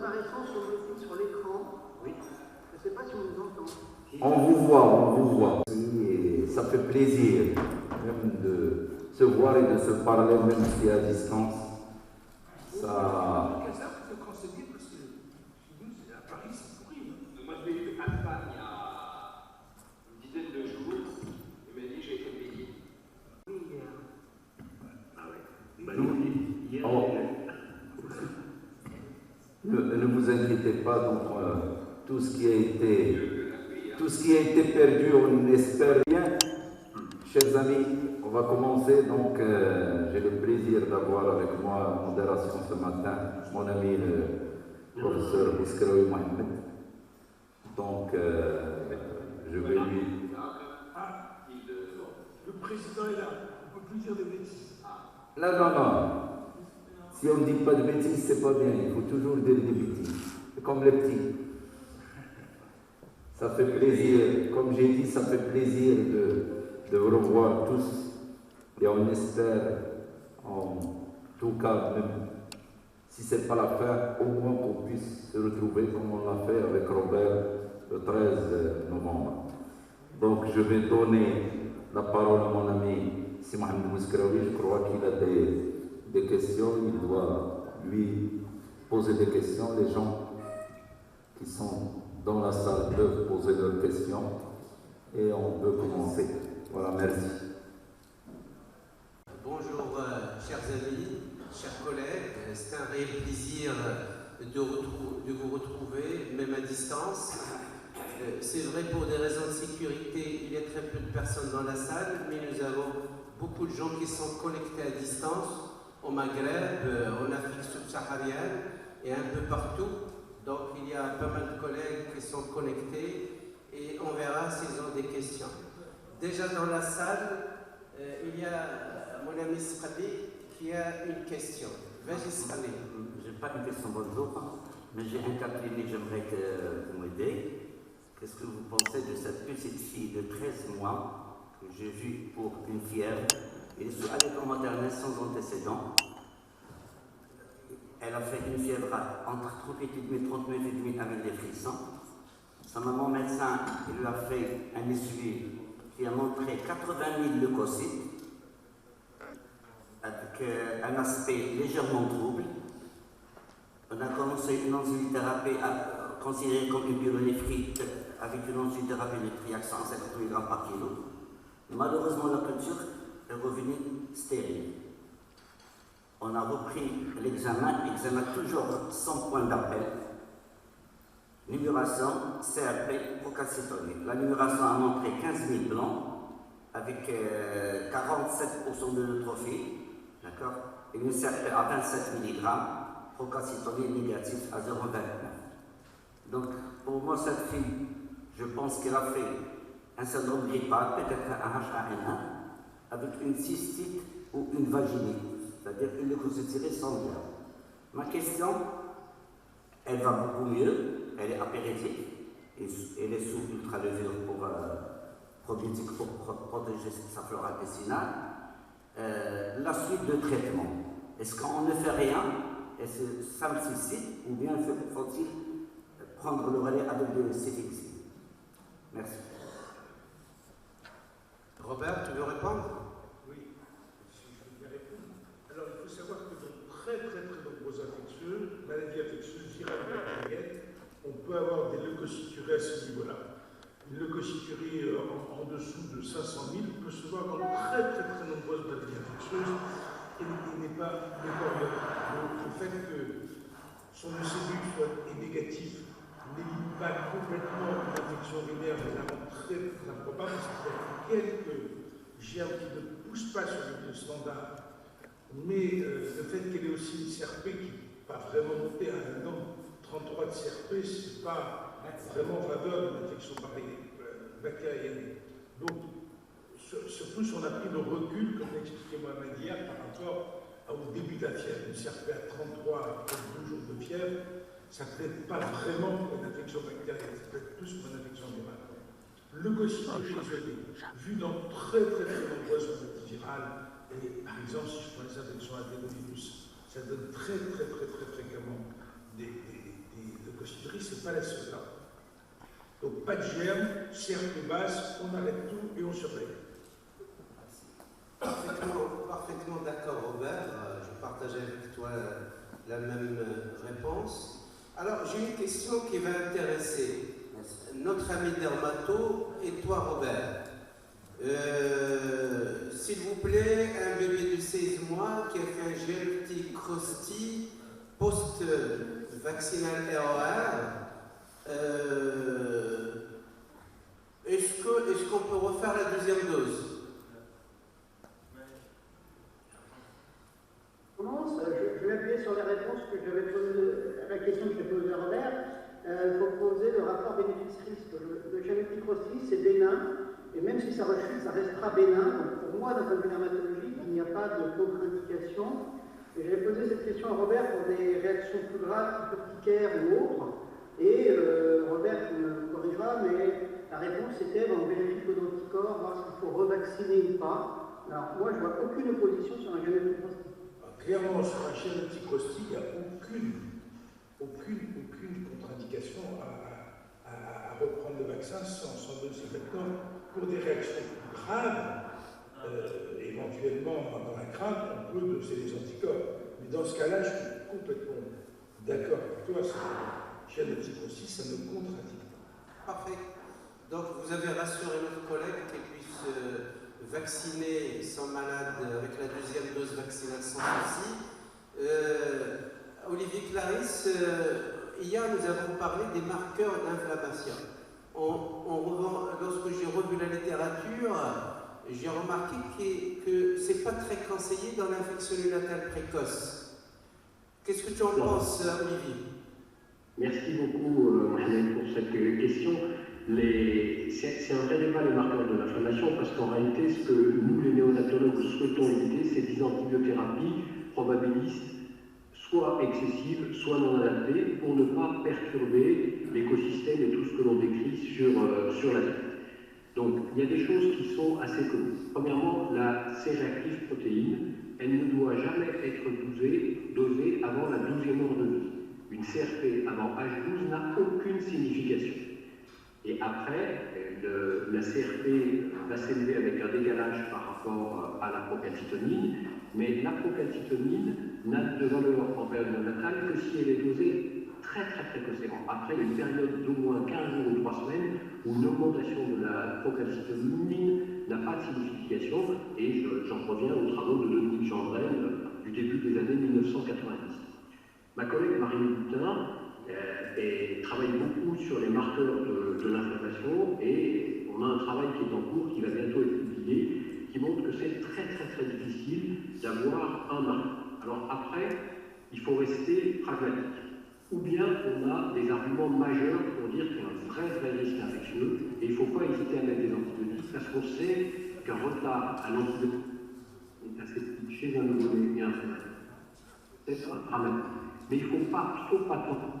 apparaissant sur l'écran. Oui. Je ne sais pas si on nous entend. On vous voit. Et ça fait plaisir même de se voir et de se parler, même si à distance. Ça. Moi, je l'ai eu à Alpha il y a une dizaine de jours. Il m'a dit j'ai été payé. Oui, hier. Ah oui. Bah, ne vous inquiétez pas, donc tout ce qui a été perdu, on espère bien. Chers amis, on va commencer. Donc, j'ai le plaisir d'avoir avec moi en modération ce matin mon ami le professeur Bouskroui Mohamed. Donc, je vais lui. Le président est là, on ne peut plus dire de bêtises. Non. Si on ne dit pas de bêtises, c'est pas bien. Il faut toujours dire des bêtises. C'est comme les petits. Ça fait plaisir, comme j'ai dit, ça fait plaisir de vous revoir tous. Et on espère, en tout cas, même si ce n'est pas la fin, au moins qu'on puisse se retrouver comme on l'a fait avec Robert le 13 novembre. Donc je vais donner la parole à mon ami Si Mohamed Bouskroui. Je crois qu'il a des questions. Il doit lui poser des questions. Les gens qui sont dans la salle peuvent poser leurs questions. Et on peut commencer. Voilà, merci. Bonjour, chers amis, chers collègues. C'est un réel plaisir de vous retrouver, même à distance. C'est vrai, pour des raisons de sécurité, il y a très peu de personnes dans la salle, mais nous avons beaucoup de gens qui sont connectés à distance, au Maghreb, en Afrique subsaharienne et un peu partout. Donc il y a pas mal de collègues qui sont connectés et on verra s'ils ont des questions. Déjà dans la salle, il y a mon ami Srabi qui a une question. Vas-y Srabi. Je n'ai pas une question, bonjour, mais j'ai un cas clinique, j'aimerais que vous m'aidiez. Qu'est-ce que vous pensez de cette petite fille de 13 mois que j'ai vue pour une fièvre? Elle est à l'école maternelle sans antécédent. Elle a fait une fièvre entre 38,5 et 39,5 avec des frissons. Sa maman médecin il lui a fait un essuie qui a montré 80 000 leucocytes avec un aspect légèrement trouble. On a commencé une enzymithérapie considérée comme une pyélonéphrite avec une enzymithérapie de triac 150 mg par kilo. Malheureusement, la culture est revenue stérile. On a repris l'examen toujours sans point d'appel. Numération CRP procalcitonie. La numération a montré 15 000 blancs avec 47% de neutrophile, d'accord, et une CRP à 27 mg, procalcitonie négatif à 0,29. Donc, pour moi, cette fille, je pense qu'elle a fait un syndrome grippal, peut-être un H1N1, avec une cystite ou une vaginite, c'est-à-dire une leucocyte sanguine. Ma question, elle va beaucoup mieux, elle est apéritive, elle est sous ultralevure pour probiotique pour protéger sa flore intestinale. La suite de traitement, est-ce qu'on ne fait rien, est-ce que ça me suscite, ou bien faut-il prendre le relais avec des céphixines? Merci. Robert, tu veux répondre? Oui, si je veux bien répondre. Alors, il faut savoir que dans très nombreuses infectieuses, maladies infectieuses virales bactériennes, on peut avoir des leucocyturies à ce niveau-là. Une leucocyturie en dessous de 500 000 peut se voir dans très nombreuses maladies infectieuses et n'est pas mémorial. Donc, le fait que son ECB soit négatif n'élimine pas complètement une infection urinaire, mais la rend très improbable, parce qu'il y a quelques germes qui ne poussent pas sur le standard. Mais le fait qu'elle ait aussi une CRP qui n'est pas vraiment montée à un nombre 33 de CRP, ce n'est pas vraiment en faveur d'une infection bactérienne. Donc, surtout si on a pris le recul, comme l'expliquait Mohamed hier, par rapport au début de la fièvre. Une CRP à 33 après 2 jours de fièvre, ça ne peut être pas vraiment pour une infection bactérienne, ça peut être plus pour une infection virale. Leucocyturie isolée, vue dans très nombreuses maladies virales, et par exemple, si je prends les infections adénovirus, ça donne très fréquemment des leucocidrine, ce n'est pas la seule. Hein. Donc pas de germe, cercle basse, on arrête tout et on surveille. Parfaitement d'accord, Robert. Je partage avec toi la même réponse. Alors, j'ai une question qui va intéresser notre ami dermato et toi, Robert. S'il vous plaît, un bébé de 16 mois qui a fait un gel petit crosti post-vaccinal ROR, est-ce qu'on peut refaire la deuxième dose? Je vais appuyer sur les réponses que j'avais posées, la question que j'ai posée à Robert. Il faut poser le rapport bénéfice-risque. Le Chametti crosti, c'est bénin, et même si ça rechute, ça restera bénin. Donc pour moi, d'un point de vue dermatologique, il n'y a pas de contre-indication. Et j'avais posé cette question à Robert pour des réactions plus graves, type urticaire ou autres. Et Robert me corrigera, mais la réponse était on vérifie d'anticorps, voir s'il faut revacciner ou pas. Alors moi, je ne vois aucune opposition sur un Chametti crosti. Clairement, sur un Chametti crosti, il n'y a aucune contre-indication à reprendre le vaccin sans dose. Maintenant, pour des réactions plus graves, éventuellement dans la crainte, on peut doser les anticorps. Mais dans ce cas-là, je suis complètement d'accord avec toi. Chametti crosti, ça ne contradit pas. Parfait. Donc, vous avez rassuré notre collègue qu'elle puisse vacciner son malade avec la deuxième dose vaccinale sans souci. Olivier Clarisse, hier nous avons parlé des marqueurs d'inflammation. Lorsque j'ai revu la littérature, j'ai remarqué que ce n'est pas très conseillé dans l'infection néonatale précoce. Qu'est-ce que tu en penses, Olivier? Merci beaucoup, Mohamed, pour cette question. C'est un vrai débat, les marqueurs de l'inflammation, parce qu'en réalité, ce que nous, les néonatologues, souhaitons éviter, c'est des antibiothérapies probabilistes, soit excessives, soit non adaptées, pour ne pas perturber l'écosystème et tout ce que l'on décrit sur la vie. Donc, il y a des choses qui sont assez connues. Premièrement, la C-réactive protéine, elle ne doit jamais être dosée avant la 12e heure de vie. Une CRP avant H12 n'a aucune signification. Et après, la CRP va s'élever avec un décalage par rapport à la procalcitonine, mais la procalcitonine n'a de valeur en période néonatale que si elle est dosée très précocement. Après, il y a une période d'au moins 15 jours ou 3 semaines où l'augmentation de la procalcitonine n'a pas de signification, et j'en reviens aux travaux de Dominique Gendren du début des années 1990. Ma collègue Marie Boutin travaille beaucoup sur les marqueurs de l'inflammation, et on a un travail qui est en cours, qui va bientôt être publié, qui montre que c'est très difficile d'avoir un marqueur. Alors après, il faut rester pragmatique. Ou bien on a des arguments majeurs pour dire qu'il y a un vrai risque infectieux, et il ne faut pas hésiter à mettre des antibiotiques, parce qu'on sait qu'un retard à l'antibiotique est assez petit chez un nouveau-né et un prématuré. C'est dramatique. Mais il ne faut pas attendre.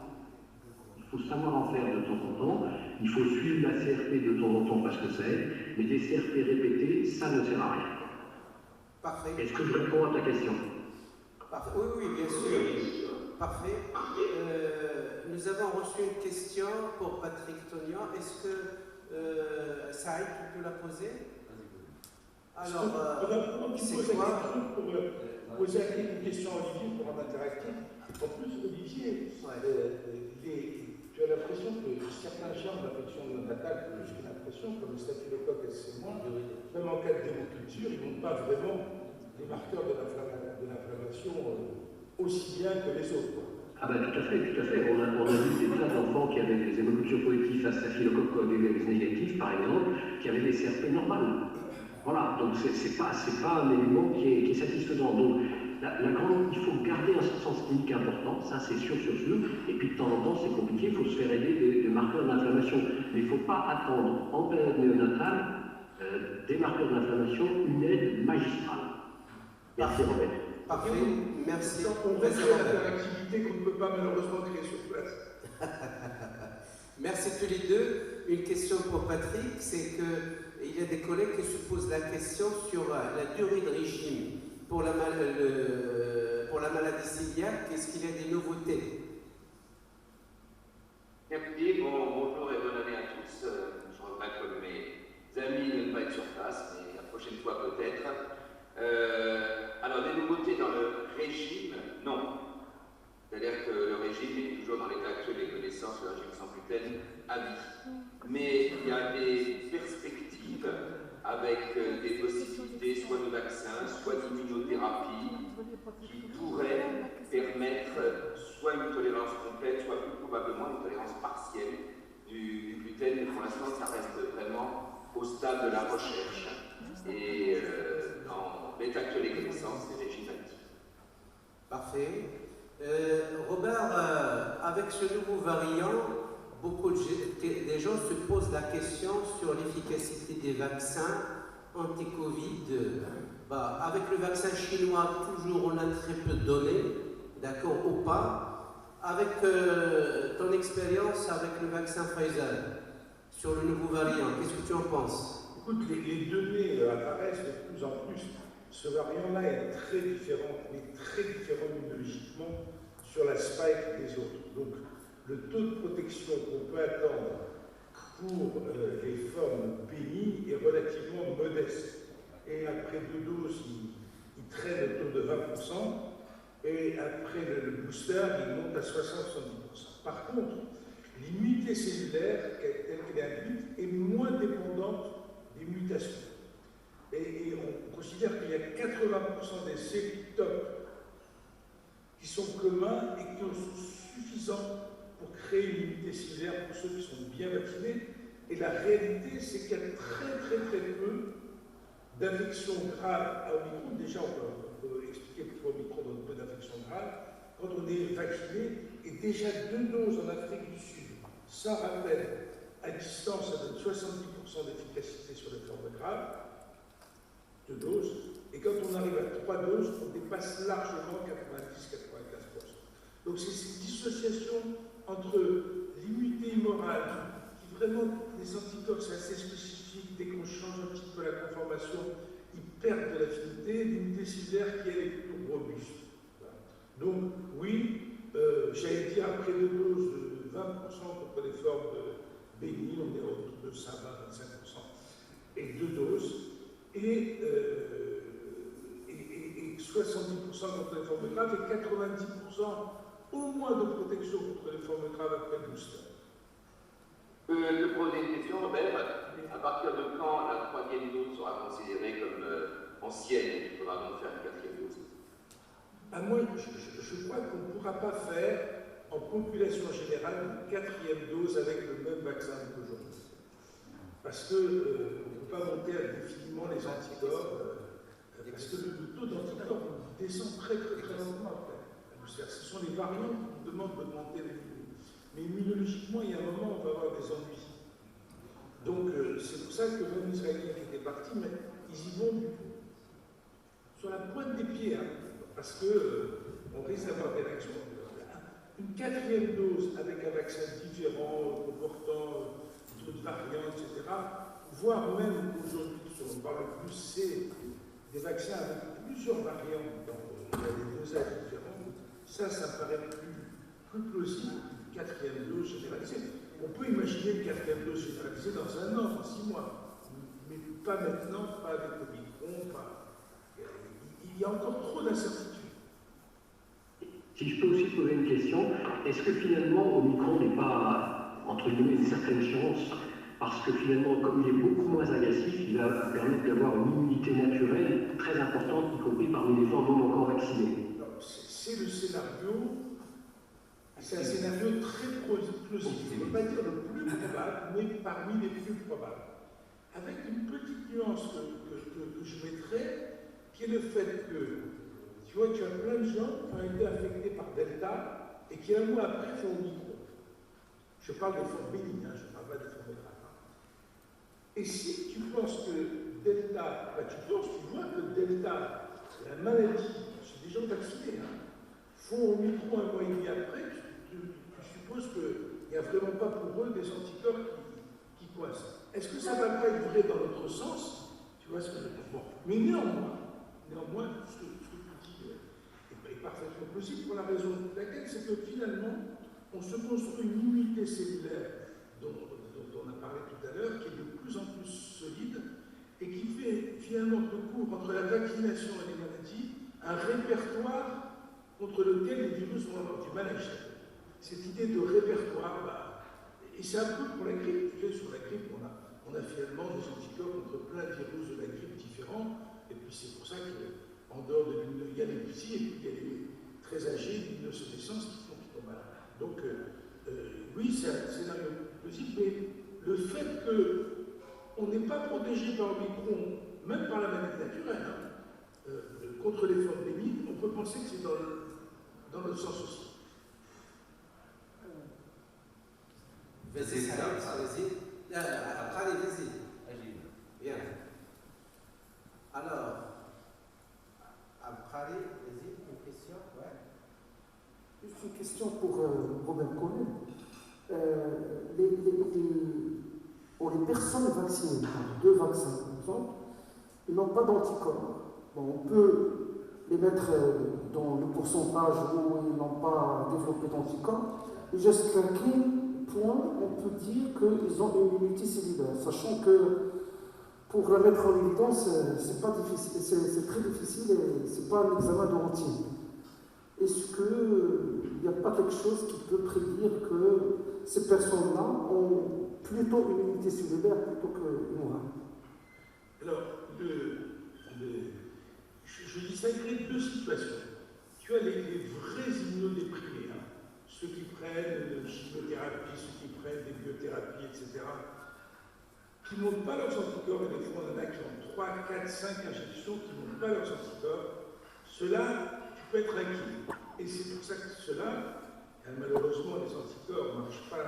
Il faut savoir en faire de temps en temps. Il faut suivre la CRP de temps en temps parce que c'est, mais des CRP répétées, ça ne sert à rien. Parfait. Est-ce que je réponds à ta question? Parfait. Oui, bien sûr. Parfait. Nous avons reçu une question pour Patrick Tognan. Est-ce que Saïd, tu peux la poser? Alors, c'est quoi? Pour poser une question à Olivier pour un interactif. En plus, Olivier, tu as l'impression que certains germes d'infection néonatale, plus qu'une impression, comme le staphylocoque SC-, même en cas de démoculture, ils n'ont pas vraiment les marqueurs de l'inflammation aussi bien que les autres. Ah ben tout à fait. On a vu des tas d'enfants qui avaient des hémocultures positives à staphylocoque coagulés négatifs, par exemple, qui avaient des CRP normales. Voilà, donc c'est pas un élément qui est satisfaisant. Donc, il faut garder un sens clinique important, ça c'est sûr. Et puis de temps en temps, c'est compliqué, il faut se faire aider des marqueurs d'inflammation. Mais il ne faut pas attendre en période néonatale des marqueurs d'inflammation, une aide magistrale. Merci Robert. Parfait, merci. On voit l'interactivité qu'on ne peut pas malheureusement créer sur place. Merci tous les deux. Une question pour Patrick, c'est qu'il y a des collègues qui se posent la question sur la durée de régime pour la maladie cœliaque. Est-ce qu'il y a des nouveautés? écoutez, bonjour et bonne année à tous. Je regrette comme mes amis de ne pas être sur place, mais la prochaine fois peut-être. Alors, des nouveautés dans le régime, non. C'est-à-dire que le régime est toujours dans l'état actuel des connaissances, le régime sans gluten, à vie. Mais il y a des perspectives avec des possibilités soit de vaccins, soit d'immunothérapie qui pourraient permettre soit une tolérance complète, soit plus probablement une tolérance partielle du gluten. Mais pour l'instant, ça reste vraiment au stade de la recherche et dans l'état actuel des connaissances des régimes actifs. Parfait. Robert, avec ce nouveau variant, beaucoup de gens se posent la question sur l'efficacité des vaccins anti-Covid. Avec le vaccin chinois, toujours on a très peu de données, d'accord ou pas. Avec ton expérience avec le vaccin Pfizer, sur le nouveau variant, qu'est-ce que tu en penses? Écoute, les données apparaissent de plus en plus. Ce variant-là est très différent, mais très différent immunologiquement sur la spike des autres. Donc, le taux de protection qu'on peut attendre pour les formes bénignes est relativement modeste. Et après 2 doses, il traîne autour de 20%, et après le booster, il monte à 60-70%. Par contre, l'immunité cellulaire, telle qu'elle est induite, est moins dépendante des mutations. Et on considère qu'il y a 80% des cellules top qui sont communs et qui sont suffisants pour créer une immunité cellulaire pour ceux qui sont bien vaccinés. Et la réalité, c'est qu'il y a très peu d'infections graves à Omicron. Déjà, on peut expliquer pourquoi Omicron donne peu d'infections graves. Quand on est vacciné, et déjà 2 doses en Afrique du Sud, sans rappel, à distance, ça donne 70% d'efficacité sur les formes graves. 2 doses, et quand on arrive à 3 doses, on dépasse largement 90-95%. Donc c'est cette dissociation entre l'immunité immorale, qui vraiment, les anticorps c'est assez spécifique, dès qu'on change un petit peu la conformation, ils perdent de l'affinité, l'immunité cellulaire qui elle est plutôt robuste. Voilà. Donc oui, j'allais dire après 2 doses de 20% contre les formes bénignes, on est autour de 20-25%, et 2 doses. Et 70% contre les formes graves et 90% au moins de protection contre les formes graves après le booster. Je peux te poser une question, Robert. À partir de quand la 3e dose sera considérée comme ancienne et il faudra donc faire une 4e dose? Moi, je crois qu'on ne pourra pas faire en population générale une 4e dose avec le même vaccin qu'aujourd'hui. Parce qu'on ne peut pas monter indéfiniment les anticorps, parce que le taux d'anticorps descend très lentement après. Ce sont les variants qui nous demandent d'augmenter les niveaux. Mais immunologiquement, il y a un moment où on va avoir des ennuis. Donc c'est pour ça que même les Israéliens qui étaient partis, mais ils y vont sur la pointe des pieds, hein, parce qu'on risque d'avoir des réactions. Une 4e dose avec un vaccin différent, comportant d'autres variants, etc., voire même aujourd'hui, on parle plus, c'est des vaccins avec plusieurs variants, il y a des dosages différents, ça me paraît plus plausible qu'une 4e dose généralisée. On peut imaginer une 4e dose généralisée dans 1 an, dans 6 mois, mais pas maintenant, pas avec Omicron, il y a encore trop d'incertitudes. Si je peux aussi poser une question, est-ce que finalement Omicron n'est pas, entre guillemets, une certaine chance, parce que finalement, comme il est beaucoup moins agressif, il va permettre d'avoir une immunité naturelle très importante, y compris parmi les gens non encore vaccinés? C'est le scénario, c'est un scénario très plausible. Je ne peux pas dire le plus probable, mais parmi les plus probables. Avec une petite nuance que je mettrais, qui est le fait que tu vois, tu as plein de gens qui ont été affectés par Delta et qui, 1 mois après, font Omicron. Je parle des formes bénignes, je ne parle pas des formes graves. Et si tu penses que Delta, tu vois que Delta, la maladie, c'est des gens vaccinés, font Omicron 1 mois et demi après, tu supposes qu'il n'y a vraiment pas pour eux des anticorps qui coincent. Est-ce que ça ne va pas être vrai dans l'autre sens? Tu vois ce que je veux dire? Bon. Mais néanmoins, ce que tu dis est parfaitement possible pour la raison pour laquelle c'est que finalement, on se construit une immunité cellulaire dont on a parlé tout à l'heure, qui est de plus en plus solide et qui fait finalement recours entre la vaccination et les maladies un répertoire contre lequel les virus vont avoir du mal à échapper. Cette idée de répertoire, et c'est un peu pour la grippe. Sur la grippe, on a finalement des anticorps contre plein de virus de la grippe différents, et puis c'est pour ça qu'en dehors de l'immunologie, il y a les petits et puis il y a les très âgés d'immunosénescence qui tombent malades. Donc, oui, c'est un scénario possible, mais le fait qu'on n'est pas protégé par Omicron, même par la maladie naturelle, contre les formes bénignes, on peut penser que c'est dans notre sens aussi. Vas-y, vas-y. Après, vas-y. Bien. Alors, après, vas-y, une question. Ouais. Juste une question pour Robert Collet. Pour les personnes vaccinées par 2 vaccins, par exemple, ils n'ont pas d'anticorps. Bon, on peut les mettre dans le pourcentage où ils n'ont pas développé d'anticorps. Et jusqu'à quel point on peut dire qu'ils ont une immunité cellulaire, sachant que pour la mettre en évidence, c'est pas difficile, c'est très difficile et c'est pas un examen de routine. Est-ce qu'il n'y a pas quelque chose qui peut prédire que ces personnes-là ont plutôt une immunité cellulaire plutôt que morale? Alors, je distinguerai 2 situations. Tu as les vrais immunodéprimés, ceux qui prennent de chimiothérapie, ceux qui prennent des biothérapies, etc., qui ne montent pas leurs anticorps, et des fois on en a qui ont 3, 4, 5 injections qui ne montent pas leurs anticorps. Ceux-là, tu peux être inquiet. Et c'est pour ça que ceux-là, malheureusement, les anticorps ne marchent pas,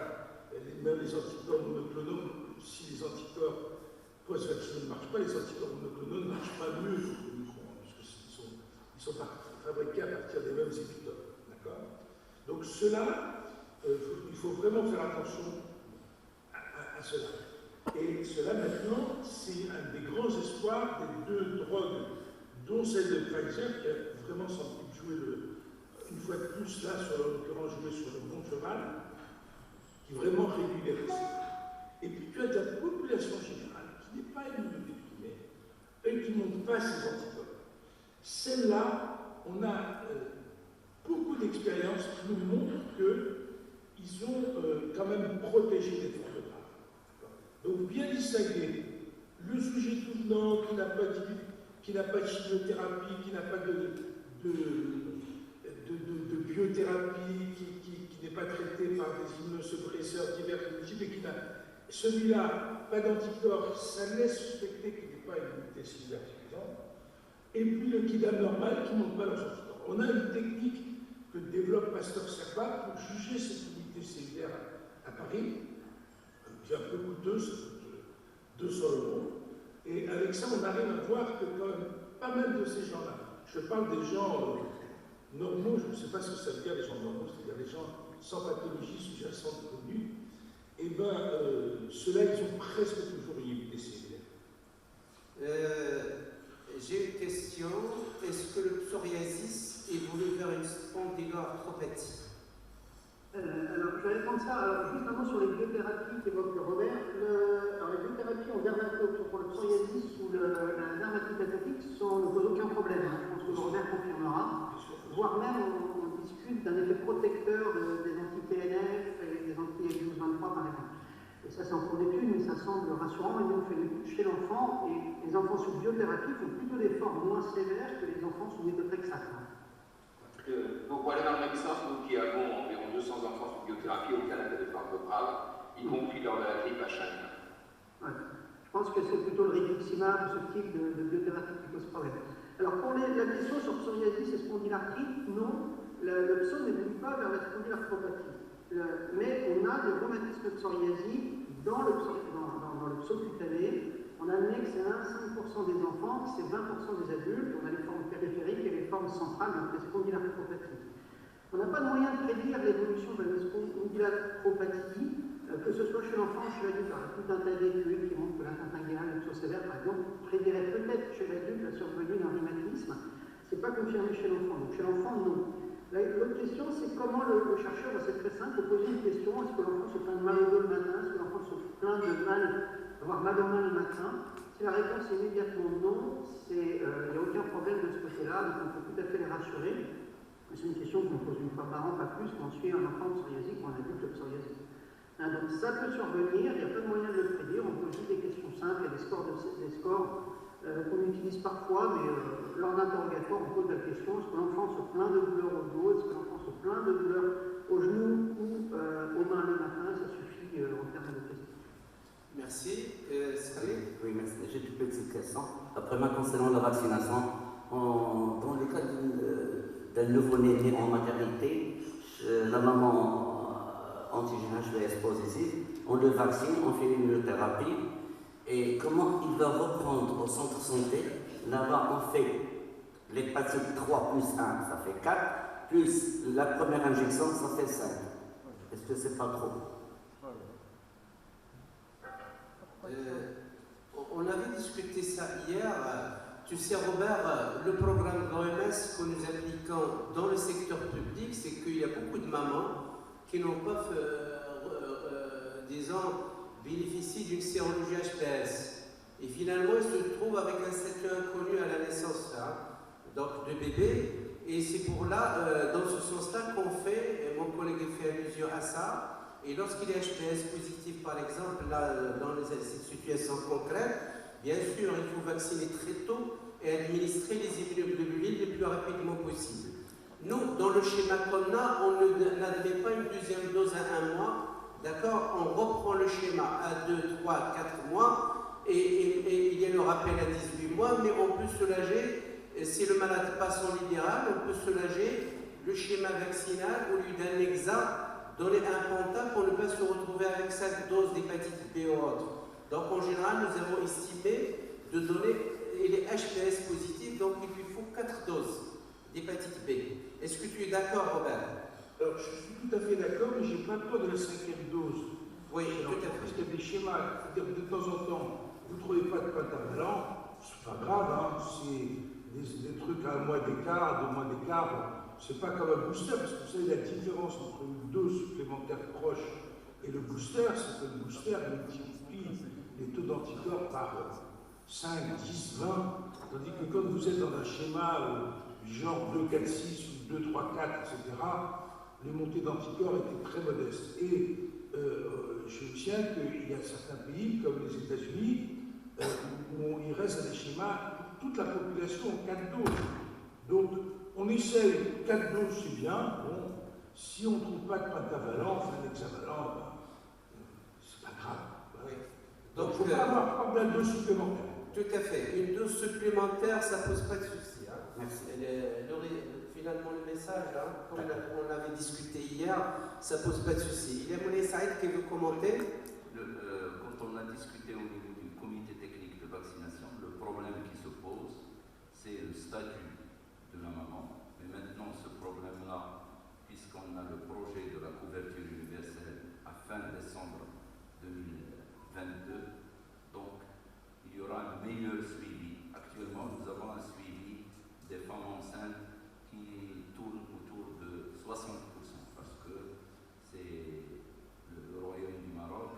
même les anticorps monoclonaux, si les anticorps post-vaccinaux ne marchent pas, les anticorps monoclonaux ne marchent pas mieux que le Omicron, parce qu'ils sont fabriqués à partir des mêmes épitopes. D'accord? Donc ceux-là, il faut vraiment faire attention à cela. Et cela maintenant, c'est un des grands espoirs des 2 drogues, dont celle de Pfizer, qui a vraiment semblé jouer une fois de plus, là, en l'occurrence, jouer sur le bon cheval, qui vraiment réduit les risques. Et puis tu as ta population générale, qui n'est pas immunodéprimée, et qui ne monte pas ses anticorps. Celle-là, on a beaucoup d'expériences qui nous montrent qu'ils ont quand même protégé les formes graves. Donc bien distinguer le sujet tout venant qui n'a pas de chimiothérapie, qui n'a pas de biothérapie, qui n'est pas traité par des immunosuppresseurs divers et qui n'a celui-là pas d'anticorps, ça laisse suspecter qu'il n'est pas une immunité cellulaire suffisante. Et puis le kidam normal qui ne monte pas leurs anticorps. On a une technique que développe Pasteur-Servat pour juger cette immunité cellulaire à Paris, qui est un peu coûteuse, ça coûte 200 €. Et avec ça, on arrive à voir que quand même pas mal de ces gens-là, je parle des gens normaux, je ne sais pas ce que ça veut dire les gens normaux, c'est-à-dire les gens sans pathologie sous-jacente connue, et bien ceux-là, ils ont presque toujours une immunité cellulaire. J'ai une question. Est-ce que le psoriasis évolue vers une spondyloarthropathie? Alors, je vais répondre ça. Alors, juste un mot sur les biothérapies qu'évoque Robert. Alors, les biothérapies en dermatose pour le psoriasis ou la dermatite atopique ne posent aucun problème. Je pense que Robert confirmera. Voire même, on discute d'un effet protecteur des anti-TNF et des anti-1223 par exemple. Et ça, c'est en cours d'étude, mais ça semble rassurant. Et nous, on fait une étude chez l'enfant, et les enfants sous biothérapie font plutôt des formes moins sévères que les enfants sous méthotrexate. Donc, pour aller dans le même sens, nous qui avons environ 200 enfants sous biothérapie, aucun n'a des formes graves, y compris lors de la grippe H1N1. Ouais. Je pense que c'est plutôt le rituximab, ce type de biothérapie qui pose problème. Alors, pour la question sur psoriasis et spondylarthrite, non, le pso n'évolue pas vers la spondylarthropathie. Mais on a des rhumatismes psoriasiques dans le pso cutané. On a admis que c'est 5% des enfants, c'est 20% des adultes. On a les formes périphériques et les formes centrales, donc les spondylarthropathies. On n'a pas de moyen de prédire l'évolution de la spondylarthropathie, que ce soit chez l'enfant ou chez l'adulte. Il y a tout un tas d'études qui montrent que l'atteinte le sévère, par exemple, prédirait peut-être chez l'adulte la survenue d'un rhumatisme. Ce n'est pas confirmé chez l'enfant. Donc chez l'enfant, non. L'autre question, c'est comment le chercheur, c'est très simple, vous posez une question, est-ce que l'enfant se plaint de mal au dos le matin, est-ce que l'enfant se plaint d'avoir mal au main le matin? Si la réponse est immédiatement non, il n'y a aucun problème de ce côté-là, donc on peut tout à fait les rassurer. C'est une question qu'on pose une fois par an, pas plus, quand on suit un enfant psoriasique ou un adulte psoriasique. Donc ça peut survenir, il y a pas de moyen de le prédire, on pose juste des questions simples, il y a des scores qu'on utilise parfois, mais lors d'interrogatoire, on pose la question, est-ce que l'enfant se plaint de douleur au dos, est-ce que l'enfant se plaint de douleur au genou ou aux mains le matin, ça suffit en termes de questions. Merci. Oui, merci. J'ai une petite question. Après, concernant la vaccination, dans le cas d'un nouveau-né né en maternité, la maman antigène HPS positive, on le vaccine, on fait une immunothérapie. Et comment il va reprendre au centre de santé? Là-bas, on fait l'hépatite 3 plus 1, ça fait 4, plus la première injection, ça fait 5. Est-ce que c'est pas trop? On avait discuté ça hier. Tu sais, Robert, le programme de l'OMS que nous appliquons dans le secteur public, c'est qu'il y a beaucoup de mamans qui n'ont pas, disons, bénéficié d'une sérologie HPS. Et finalement, ils se trouvent avec un statut inconnu à la naissance, donc de bébé. Et c'est pour là, dans ce sens-là, qu'on fait, mon collègue fait allusion à ça. Et lorsqu'il est HPS positif, par exemple, là, dans cette situation concrète, bien sûr, il faut vacciner très tôt et administrer les immunoglobulines le plus rapidement possible. Nous, dans le schéma qu'on a, on n'admet pas une deuxième dose à 1 mois, d'accord? On reprend le schéma à 2, 3, 4 mois, et il y a le rappel à 18 mois, mais on peut soulager, si le malade passe en libéral, on peut soulager le schéma vaccinal au lieu d'un hexa, donner un panta pour ne pas se retrouver avec 5 doses d'hépatite B ou autre. Donc en général, nous avons estimé de donner, il est HPS positif, donc il lui faut 4 doses d'hépatite B. Est-ce que tu es d'accord, Robert? Alors, je suis tout à fait d'accord, mais je n'ai pas peur de la 5e dose. Oui, alors, tout à fait. Parce qu'il y a des schémas, c'est-à-dire que de temps en temps, vous ne trouvez pas de pentavalent, c'est pas grave, hein, c'est des trucs à 1 mois d'écart, 2 mois d'écart. C'est pas comme un booster, parce que vous savez, la différence entre une dose supplémentaire proche et le booster, c'est que le booster multiplie les taux d'anticorps par 5, 10, 20, tandis que quand vous êtes dans un schéma du genre 2, 4, 6 ou 2, 3, 4, etc., les montées d'anticorps étaient très modestes. Et je tiens qu'il y a certains pays, comme les États-Unis, où il reste à des schémas toute la population en 4 doses. Donc, on essaye, 4 doses c'est bien, bon, si on ne trouve pas de pentavalent, enfin d'hexavalent, c'est pas grave. Oui. Donc il ne faut pas avoir de dose supplémentaire. Tout à fait. Une dose supplémentaire, ça ne pose pas de souci. Hein. Merci. Finalement, le message, hein, comme on l'avait discuté hier, ça ne pose pas de souci. Il y a Moulay Saïd qui veut commenter. Quand on a discuté au niveau du comité technique de vaccination, le problème qui se pose, c'est le statut de la maman. Mais maintenant, ce problème-là, puisqu'on a le projet de la couverture universelle à fin décembre 2022, donc il y aura un meilleur suivi. Actuellement, nous avons un suivi des femmes enceintes qui tourne autour de 60%, parce que c'est le royaume du Maroc,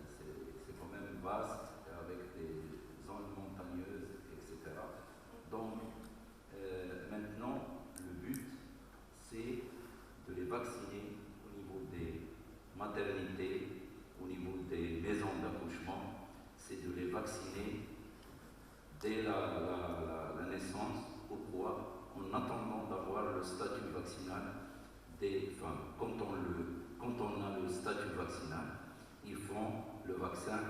c'est quand même vaste, avec des zones montagneuses, etc. Donc, maintenant, le but, c'est de les vacciner au niveau des maternités, au niveau des maisons d'accouchement, c'est de les vacciner dès la naissance. Pourquoi? En attendant d'avoir le statut vaccinal des femmes. Quand on a le statut vaccinal, ils font le vaccin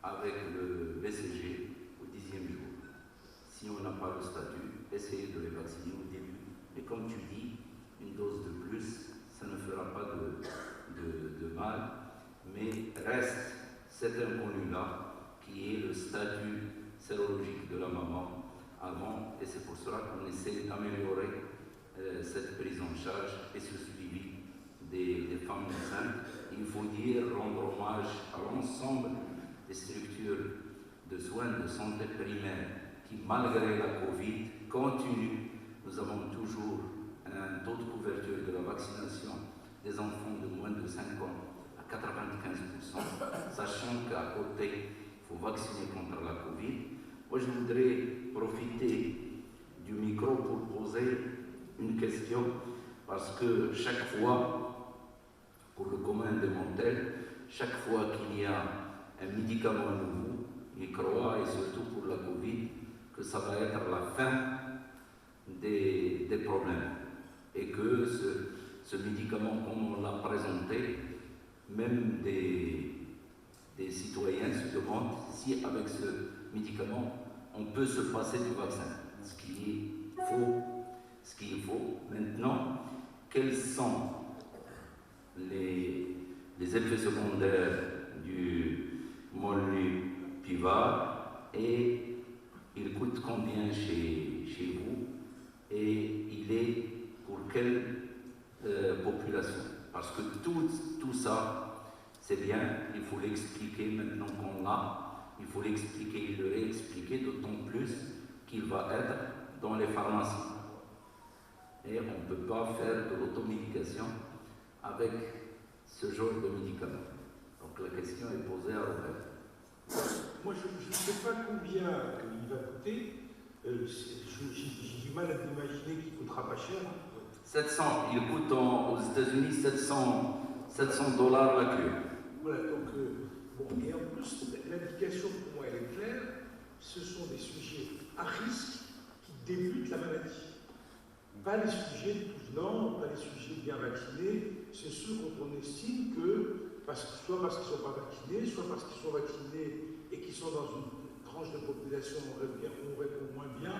avec le BCG au 10e jour. Si on n'a pas le statut, essayez de les vacciner au début. Et comme tu dis, une dose de plus, ça ne fera pas de mal, mais reste cet inconnu-là qui est le statut sérologique de la maman avant, et c'est pour cela qu'on essaie d'améliorer cette prise en charge et ce suivi des femmes enceintes. Il faut dire, rendre hommage à l'ensemble des structures de soins de santé primaire qui, malgré la Covid, continuent. Nous avons toujours un un taux de couverture de la vaccination des enfants de moins de 5 ans à 95%, sachant qu'à côté, il faut vacciner contre la Covid. Moi, je voudrais profiter du micro pour poser une question, parce que chaque fois, pour le commun des mortels, chaque fois qu'il y a un médicament nouveau, il croit, et surtout pour la Covid, que ça va être la fin des problèmes. Et que ce médicament, comme on l'a présenté, même des citoyens se demandent si avec ce médicament, on peut se passer du vaccin. Ce qui est faux. Ce qui est faux. Maintenant, quels sont les effets secondaires du molnupiravir et il coûte combien chez vous et il est pour quelle population? Parce que tout ça, c'est bien, il faut l'expliquer maintenant qu'on l'a, il faut l'expliquer et le réexpliquer, d'autant plus qu'il va être dans les pharmacies. Et on ne peut pas faire de l'automédication avec ce genre de médicaments. Donc la question est posée à Robert. Moi, je ne sais pas combien il va coûter. J'ai du mal à m'imaginer qu'il ne coûtera pas cher. 700, il coûte aux États-Unis 700 $ la cure. Voilà, donc, bon, et en plus, l'indication pour moi, elle est claire, ce sont des sujets à risque qui débutent la maladie. Pas les sujets de tout venant, pas les sujets bien vaccinés, c'est ceux dont on estime que, soit parce qu'ils ne sont pas vaccinés, soit parce qu'ils sont vaccinés et qu'ils sont dans une tranche de population où on répond moins bien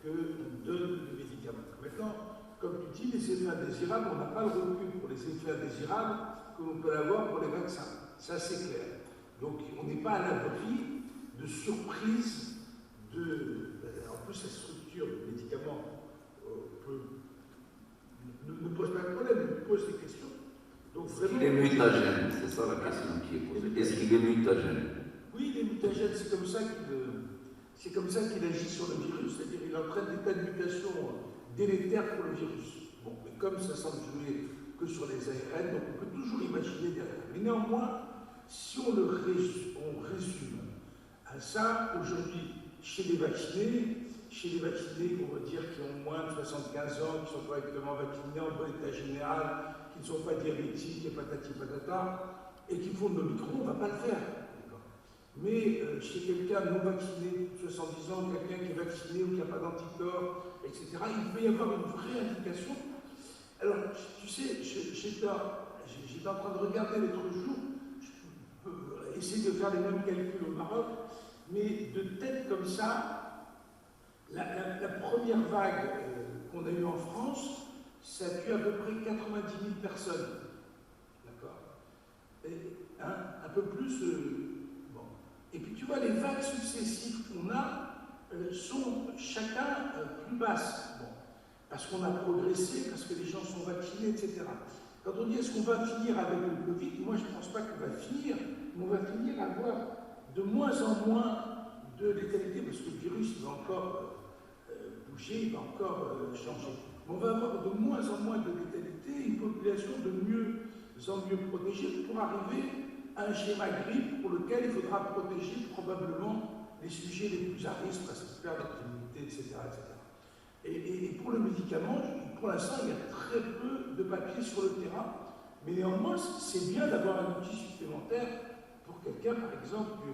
qu'on donne le médicament. Maintenant, comme tu dis, les effets indésirables, on n'a pas le recul pour les effets indésirables que l'on peut avoir pour les vaccins. Ça, c'est clair. Donc, on n'est pas à l'abri de surprises en plus, la structure du médicament ne pose pas de problème, il pose des questions. Donc, vraiment, il est mutagène, c'est ça la question qui est posée. Est-ce qu'il est mutagène? Oui, il est mutagène, c'est comme ça qu'il agit sur le virus, c'est-à-dire qu'il entraîne des tas de mutations délétères pour le virus. Bon, mais comme ça semble jouer que sur les ARN, donc on peut toujours imaginer derrière. Mais néanmoins, si on résume à ça, aujourd'hui, chez les vaccinés, on va dire, qui ont moins de 75 ans, qui sont correctement vaccinés en bon état général, qui ne sont pas diabétiques et patati patata, et qui font de l'Omicron, on ne va pas le faire. Mais chez quelqu'un non vacciné de 70 ans, quelqu'un qui est vacciné ou qui n'a pas d'anticorps, etc., il peut y avoir une vraie indication. Alors, tu sais, j'étais en train de regarder l'autre jour, je peux essayer de faire les mêmes calculs au Maroc, mais de tête comme ça, la première vague qu'on a eue en France, ça a tué à peu près 90 000 personnes. D'accord? Un peu plus. Bon. Et puis tu vois, les vagues successives qu'on a sont chacun plus basses. Bon. Parce qu'on a progressé, parce que les gens sont vaccinés, etc. Quand on dit est-ce qu'on va finir avec le Covid, moi je ne pense pas qu'on va finir, mais on va finir à avoir de moins en moins de létalité, parce que le virus va encore bouger, il va encore changer. On va avoir de moins en moins de létalité, une population de mieux en mieux protégée pour arriver à un schéma grippe pour lequel il faudra protéger probablement les sujets les plus à risque, parce qu'ils perdent leur immunité, etc. Et pour le médicament, pour l'instant, il y a très peu de papiers sur le terrain, mais néanmoins, c'est bien d'avoir un outil supplémentaire pour quelqu'un, par exemple,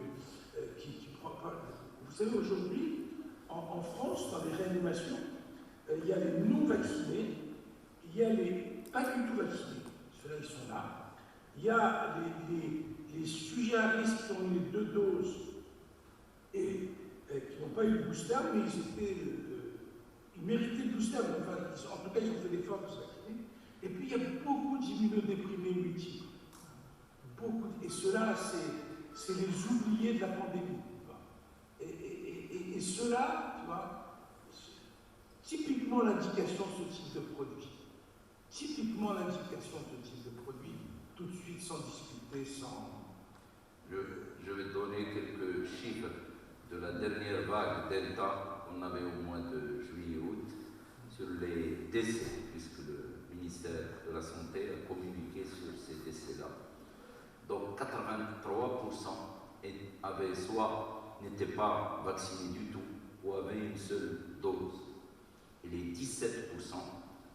qui prend pas. Vous savez, aujourd'hui, en France, dans les réanimations, il y a les non-vaccinés, il y a les pas du tout vaccinés, ceux-là, ils sont là. Il y a les sujets à risque qui ont eu les 2 doses et qui n'ont pas eu le booster, mais ils méritaient le booster, enfin, en tout cas, ils ont fait l'effort de se vacciner. Et puis, il y a beaucoup d'immunodéprimés multiples. Beaucoup. Et ceux-là, c'est les oubliés de la pandémie. Et ceux-là, tu vois, typiquement l'indication de ce type de produit. Typiquement l'indication de ce type de produit, tout de suite, sans discuter, sans... Je vais donner quelques chiffres de la dernière vague Delta qu'on avait au mois de juillet-août. sur les décès, puisque le ministère de la Santé a communiqué sur ces décès-là. Donc 83% n'étaient pas vaccinés du tout ou avaient une seule dose. Et les 17%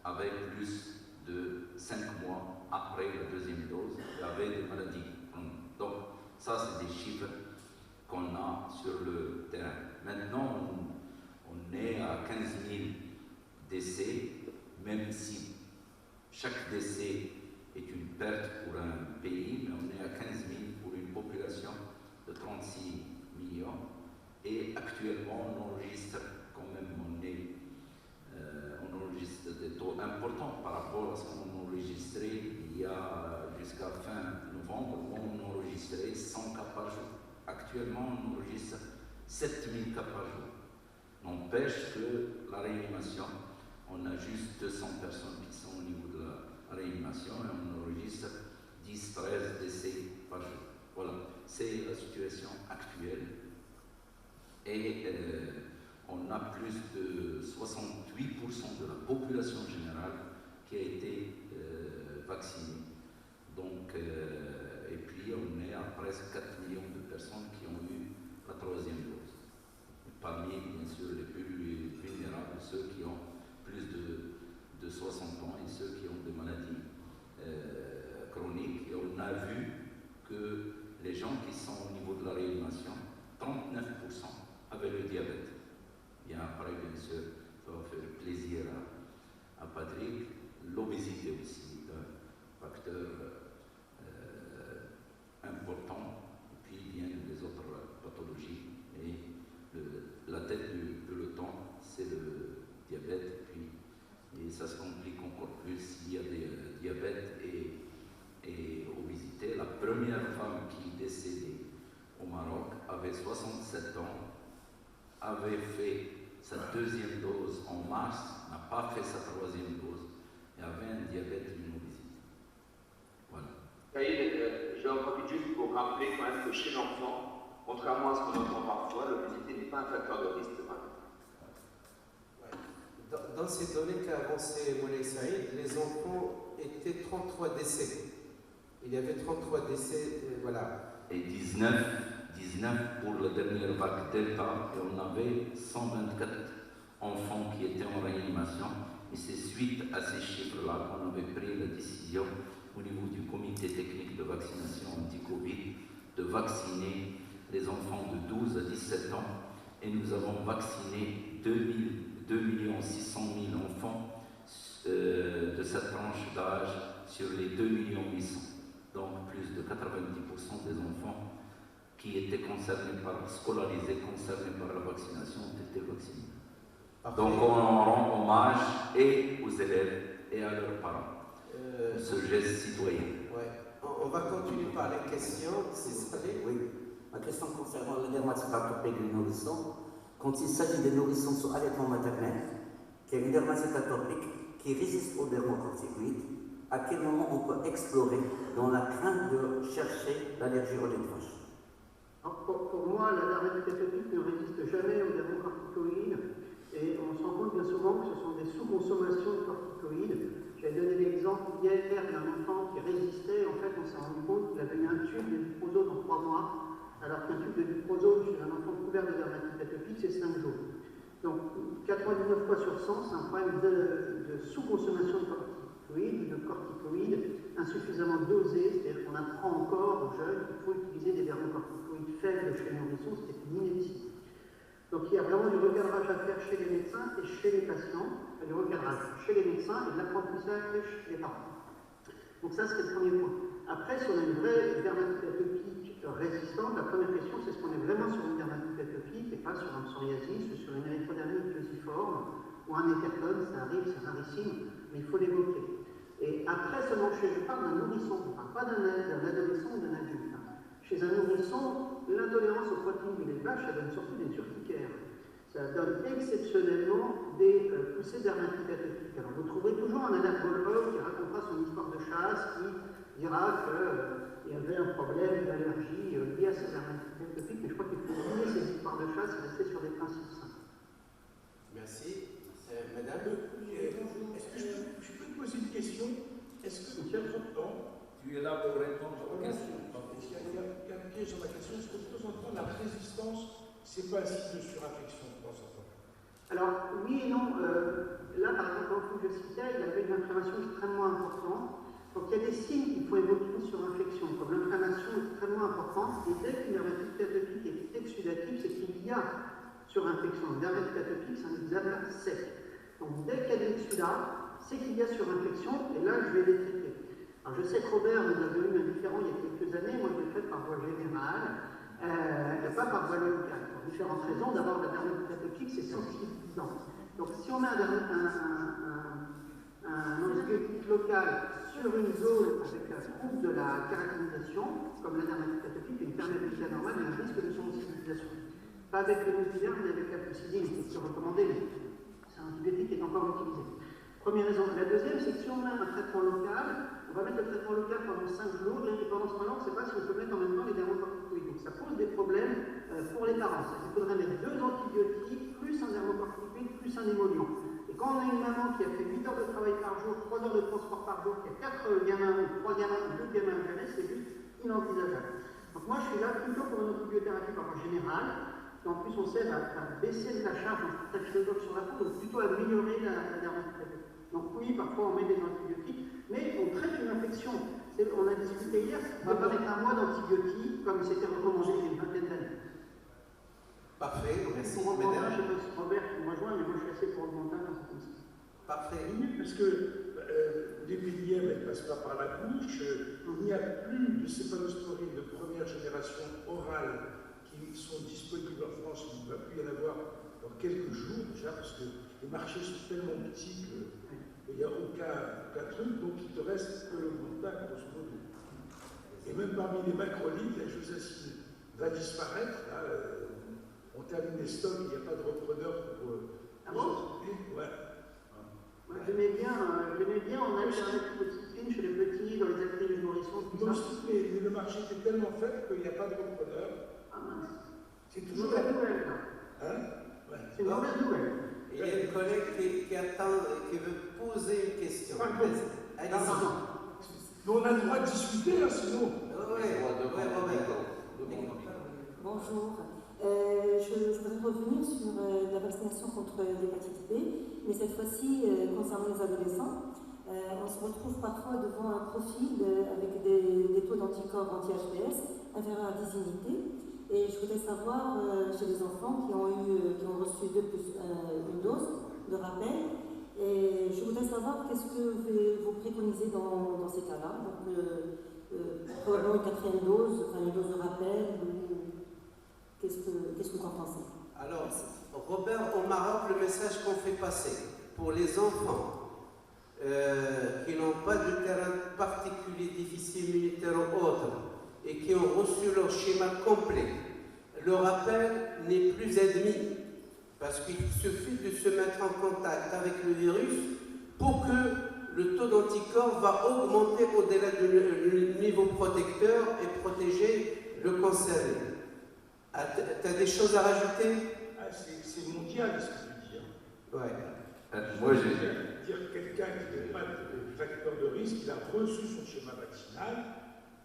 avaient plus de 5 mois après la deuxième dose et avaient des maladies chroniques. Donc ça, c'est des chiffres qu'on a sur le terrain. Maintenant, on est à 15 000 décès, même si chaque décès est une perte pour un pays, mais on est à 15 000 pour une population de 36 millions. Et actuellement, on enregistre quand même, on enregistre des taux importants par rapport à ce qu'on enregistrait il y a jusqu'à fin novembre, où on enregistrait 100 cas par jour. Actuellement, on enregistre 7000 cas par jour. N'empêche que la réanimation, on a juste 200 personnes qui sont au niveau de la réanimation et on enregistre 10-13 décès par jour. Voilà, c'est la situation actuelle. Et on a plus de 68% de la population générale qui a été vaccinée. Donc, et puis on est à presque 4 millions de personnes qui ont eu la troisième dose. Parmi, bien sûr, les plus vulnérables, ceux qui ont plus de 60 ans et ceux qui ont des maladies chroniques. Et on a vu que les gens qui sont au niveau de la réanimation, 39% avaient le diabète. Bien après, bien sûr, ça va faire plaisir à Patrick. L'obésité aussi, un facteur important. Et puis viennent les autres pathologies. Et la tête du peloton, c'est le diabète. Et ça se complique encore plus s'il y a des diabète et obésité. La première femme qui est décédée au Maroc avait 67 ans, avait fait sa deuxième dose en mars, n'a pas fait sa troisième dose et avait un diabète et une obésité. Voilà. Saïd, j'en profite juste pour rappeler quand même que chez l'enfant, contrairement à ce qu'on entend parfois, l'obésité n'est pas un facteur de risque. Dans ces données qu'a avancé Moulay Saïd, les enfants étaient 33 décès. Il y avait 33 décès, voilà. Et 19 pour la dernière vague Delta, et on avait 124 enfants qui étaient en réanimation. Et c'est suite à ces chiffres-là qu'on avait pris la décision au niveau du comité technique de vaccination anti-Covid de vacciner les enfants de 12 à 17 ans. Et nous avons vacciné 2 600 000 enfants de cette tranche d'âge sur les 2 800 000. Donc plus de 90% des enfants qui étaient scolarisés, concernés par la vaccination, ont été vaccinés. Parfait. Donc on rend hommage et aux élèves et à leurs parents. Ce geste citoyen. Ouais. On va continuer par les questions. Oui. Ma question concernant le dermatite atopique des nourrissons. Quand il s'agit des nourrissons sous allaitement maternel, qui a une dermatite atopique qui résiste aux dermocorticoïdes, à quel moment on peut explorer dans la crainte de chercher l'allergie au lait de vache? Pour moi, la dermatite atopique ne résiste jamais aux dermocorticoïdes et on se rend compte bien souvent que ce sont des sous-consommations de corticoïdes. J'ai donné l'exemple hier d'un enfant qui résistait. En fait, on s'est rendu compte qu'il avait eu un tube de diprozone en 3 mois, alors qu'un tube de diprozone chez un enfant couvert de dermatite atopique, c'est 5 jours. Donc, 99 fois sur 100, c'est un problème de sous-consommation de corticoïdes insuffisamment dosés, c'est-à-dire qu'on apprend encore aux jeunes qu'il faut utiliser des dermocorticoïdes faibles chez les nourrissons, ce qui est une ineptie. Donc il y a vraiment du recadrage à faire chez les médecins et chez les patients, du recadrage chez les médecins et de l'apprentissage chez les parents. Donc ça, c'est le premier point. Après, si on a une vraie dermatite atopique résistante, la première question, c'est est-ce qu'on est vraiment sur une dermatite atopique et pas sur un psoriasis ou sur une érythrodermie piosiforme ou un étertone, ça arrive, c'est rarissime, mais il faut l'évoquer. Et après, seulement je parle d'un nourrisson, on ne parle pas d'un adolescent ou d'un adulte. Chez un nourrisson, l'intolérance aux protéines du lait de vache, ça donne surtout des urticaires. Ça donne exceptionnellement des poussées dermatite atopique. Alors vous trouverez toujours un allergologue qui racontera son histoire de chasse, qui dira qu'il y avait un problème d'allergie lié à sa dermatite atopique, mais je crois qu'il faut oublier ces histoires de chasse et rester sur des principes simples. Merci. Madame? Tu es là pour répondre aux questions. Il y a un piège dans ma question, parce que de temps en temps, la résistance, c'est pas un signe de suraffection de temps en temps. Alors, oui et non. Là, par exemple, dans le que je citais, il y avait une inflammation extrêmement importante. Donc, il y a des signes qu'il faut évoquer une surinfection, comme l'inflammation extrêmement importante. Et dès qu'une dermatite atopique est exudative, c'est qu'il y a surinfection. Une dermatite atopique, c'est un examen sec. Donc, dès qu'il y a des exudats, c'est qu'il y a surinfection, et là, je vais les traiter. Alors, je sais que Robert nous a donné un différent il y a quelques années. Moi, je l'ai fait par voie générale. Et pas par voie locale, pour différentes raisons. D'abord, la dermatite atopique, c'est sensibilisant. Donc, si on met un antibiotique local sur une zone avec un trouble de la caractérisation, comme la dermatite atopique, une perméabilité anormale, il y a un risque de sensibilisation. Pas avec le nucléaire, mais avec la fusidine, qui est recommandé, mais c'est un antibiotique qui est encore utilisé. Première raison. La deuxième, c'est que si on met un traitement local, on va mettre le traitement local pendant 5 jours, et pendant ce temps-là, on ne sait pas si on peut mettre en même temps les dermocorticoïdes. Donc ça pose des problèmes pour les parents. Il faudrait mettre 2 antibiotiques, plus un dermocorticoïde, plus un émollient. Et quand on a une maman qui a fait 8 heures de travail par jour, 3 heures de transport par jour, qui a 4 gamins, ou 3 gamins, ou 2 gamins à gérer, c'est juste inenvisageable. Donc moi, je suis là plutôt pour une antibiothérapie par voie générale, et en plus on sert à baisser la charge en staphylocoque sur la peau, donc plutôt à améliorer la dermatite atopique. Donc oui, parfois on met des antibiotiques, mais on traite une infection. On a discuté hier, on ne va pas mettre un mois d'antibiotiques comme c'était recommandé il y a une vingtaine d'années. Parfait, merci. Pour Robertin, je ne sais pas si Robert me rejoint, mais moi je suis assez pour Robertin dans cette instance. Parfait. Oui, parce que l'épidémie, elle ne passe pas par la bouche. Il n'y a plus de céphalosporines de première génération orale qui sont disponibles en France. Il ne va plus y en avoir dans quelques jours déjà, parce que les marchés sont tellement petits qu'il n'y a aucun truc, donc il te reste que le contact, grosso modo. Et même parmi les macrolides, la josacine va disparaître. Là, on termine les stocks, il n'y a pas de repreneur pour. Ah bon? Ouais. Moi, j'aimais bien en alternative chez les petits, dans les activités nourrissons, tout ça. Mais le marché était tellement faible qu'il n'y a pas de repreneur. Ah mince. C'est C'est une toujours mauvaise nouvelle, là. Hein? Ouais. C'est une mauvaise nouvelle. Il y a une collègue qui attend, qui veut poser une question. Allez-y. Mais on a le droit de discuter, hein, sinon. Oui, Robert. Bonjour. Je voudrais revenir sur la vaccination contre l'hépatite B, mais cette fois-ci concernant les adolescents. On se retrouve parfois devant un profil avec des taux d'anticorps anti-HPS inférieurs à 10 unités. Et je voudrais savoir, chez les enfants qui ont reçu une dose de rappel, et je voudrais savoir qu'est-ce que vous préconisez dans ces cas-là. Donc, probablement une 4e dose, enfin une dose de rappel, qu'est-ce que vous en pensez? Alors, Robert, au Maroc, le message qu'on fait passer pour les enfants qui n'ont pas de terrain particulier, difficile, militaire ou autre, et qui ont reçu leur schéma complet, le rappel n'est plus admis, parce qu'il suffit de se mettre en contact avec le virus pour que le taux d'anticorps va augmenter au-delà du niveau protecteur et protéger le concerné. Tu as des choses à rajouter? C'est mondial ce que je veux dire. Ouais. Moi, j'ai. Dire quelqu'un qui n'a pas de facteur de risque, il a reçu son schéma vaccinal,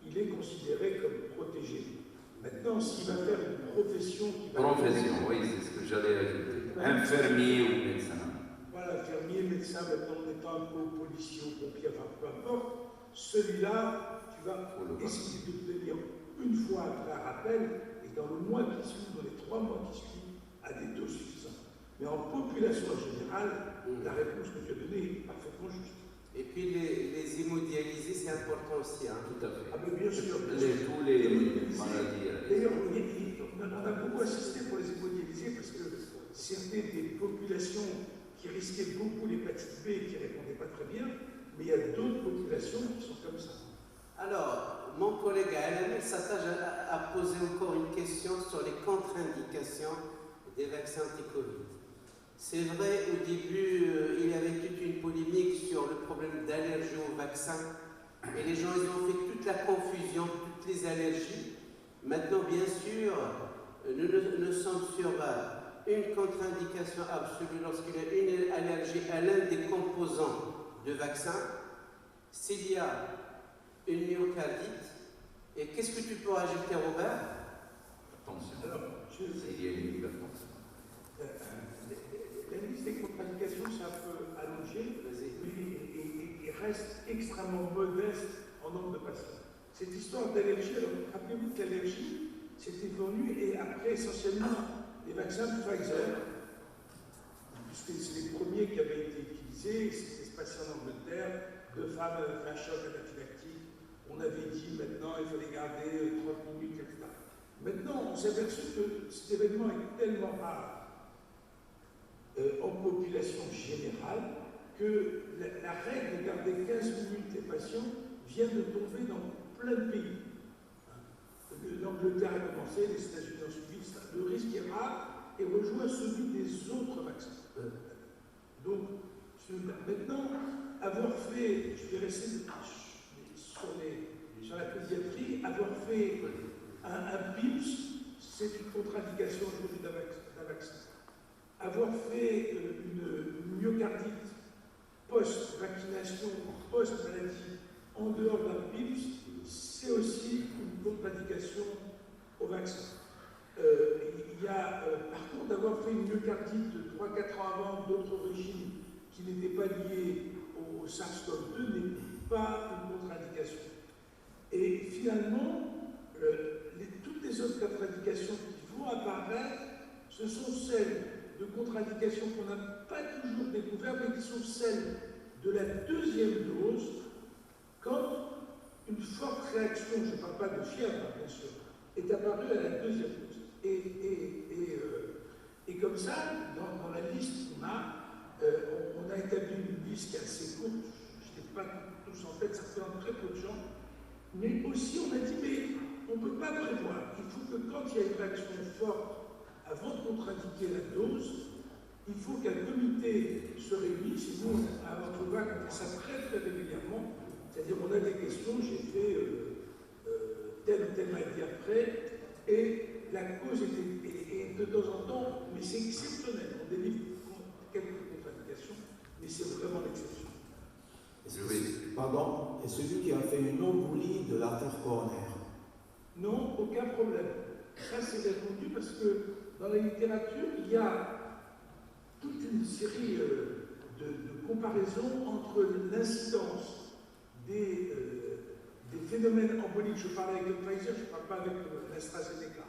il est considéré comme protégé. Maintenant, s'il va faire une profession qui va... Profession, oui, c'est ce que j'allais ajouter. Infirmier ou médecin. Voilà, infirmier, médecin, maintenant on étant un peu policier ou pompier, enfin peu importe, celui-là, tu vas essayer d'obtenir une fois après un rappel, et dans le mois qui suit, dans les 3 mois qui suivent, à des taux suffisants. Mais en population en général, la réponse que tu as donnée est parfaitement juste. Et puis les hémodialysés, c'est important aussi. Hein. Tout à fait. Ah mais bien sûr. Tous les maladies. D'ailleurs, on a beaucoup assisté pour les hémodialysés parce que c'était des populations qui risquaient beaucoup l'hépatite B et qui ne répondaient pas très bien, mais il y a d'autres populations qui sont comme ça. Alors, mon collègue Alain s'attache à poser encore une question sur les contre-indications des vaccins anti-Covid. C'est vrai, au début, il y avait toute une polémique sur le problème d'allergie aux vaccins. Et les gens, ils ont fait toute la confusion, toutes les allergies. Maintenant, bien sûr, nous sommes sur une contre-indication absolue lorsqu'il y a une allergie à l'un des composants de vaccin. S'il y a une myocardite. Et qu'est-ce que tu peux ajouter, Robert? Attention, Alors, il y a une hypertension. La liste des contre-indications, c'est un peu allongé, mais il reste extrêmement modeste en nombre de patients. Cette histoire d'allergie, alors rappelez-vous que l'allergie, c'était venu et après essentiellement les vaccins de Pfizer, puisque c'est les premiers qui avaient été utilisés, c'était se passé en Angleterre, 2 femmes avaient fait un choc anaphylactique, on avait dit maintenant il fallait garder 30 minutes, etc. Maintenant, on s'est aperçu que cet événement est tellement rare en population générale que la règle de garder 15 minutes les patients vient de tomber dans plein de pays. L'Angleterre a commencé, les États-Unis ont suivi, le risque est rare et rejoint celui des autres vaccins. Donc, maintenant, avoir fait, je vais rester sur la pédiatrie, avoir fait un PIMS, c'est une contre-indication aujourd'hui d'un vaccin. Avoir fait une myocardite post-vaccination, post-maladie, en dehors d'un PIMS, c'est aussi une contre-indication au vaccin. Il y a, par contre, d'avoir fait une myocardite 3-4 ans avant d'autres origines qui n'étaient pas liées au SARS-CoV-2 n'est pas une contre-indication. Et finalement, toutes les autres contre-indications qui vont apparaître, ce sont celles de contre-indications qu'on n'a pas toujours découvertes, mais qui sont celles de la deuxième dose, quand une forte réaction, je ne parle pas de fièvre, bien sûr, est apparue à la deuxième dose. Et comme ça, dans la liste qu'on a, on a établi une liste qui est assez courte, je n'ai pas tous en tête, ça fait très peu de gens, mais aussi on a dit, mais on ne peut pas prévoir. Il faut que quand il y a une réaction forte, avant de contre-indiquer la dose, il faut qu'un comité se réunisse. Et nous, à votre vague, on fait ça très très régulièrement. C'est-à-dire, on a des questions, j'ai fait telle ou telle maladie après, et la cause était de temps en temps, mais c'est exceptionnel. On délivre quelques contre-indications, mais c'est vraiment l'exception. Pardon, et celui qui a fait une embolie de l'artère coronaire? Non, aucun problème. Ça, c'est répondu parce que dans la littérature, il y a toute une série de comparaisons entre l'incidence des phénomènes emboliques. Je parle avec le Pfizer, je ne parle pas avec l'AstraZeneca.